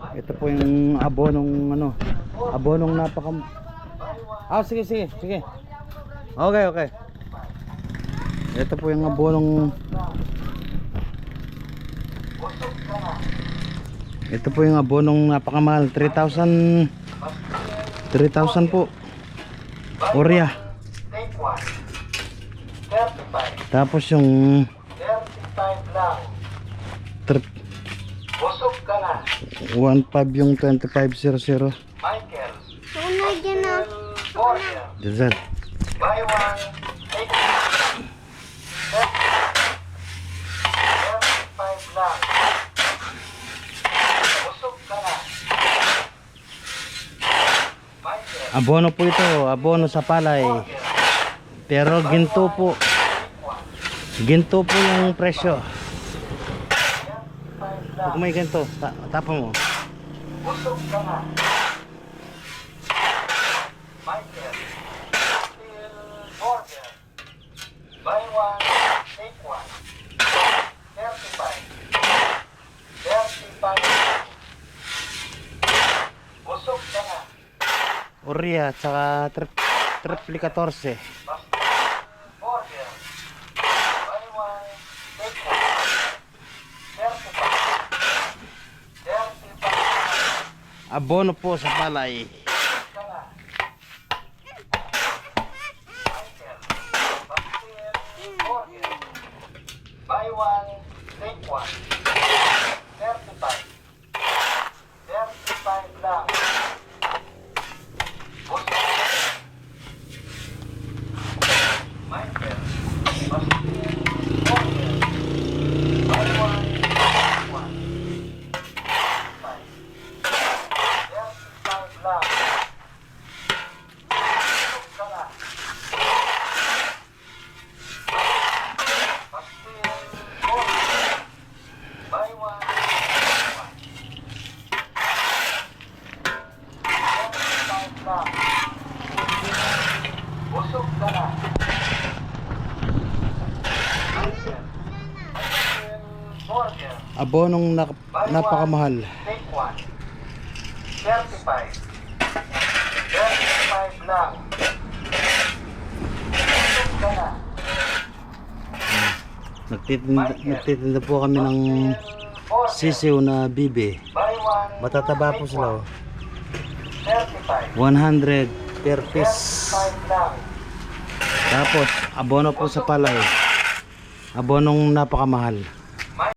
Ito po yung abonong ano, abonong napaka. Sige, sige, sige. Okay, okay. Ito po yung abonong. Ito po yung abonong napakamahal, 3,000 po. Orya. Tapos yung 35 lang. 1.5 yung 2500. Michael. Ano dyan na? Borger. Dyan. Buy one, take one. 35 lang. Busog ka na. Michael. Abono po ito, abono sa palay. Pero ginto po. Ginto po yung presyo. Pag may ginto, tapa mo. Busog ka na. Michael. Borger. Buy one, take one. 35. 35. Busog ka na. Orya, tsaka triple 14. Borger. Buy one, take one. 35. 35. Abono po sa palay. Ka na. Michael. Borger. Buy one, take one. 35. 35 lang. Michael. Borger. Buy one, take one. 35 lang. Busog ka na. Borger. Buy one, take one. 35 lang. Busog ka na. Borger. Abonong napakamahal. Take one. 35. 35 lang. Busog ka na. Nagtitinda po kami ng Borger. sisiw na bibe. Buy one, Matataba po take sila. one. 35. 100 per piece. 35 lang. Tapos abono po sa palay. Abonong napakamahal.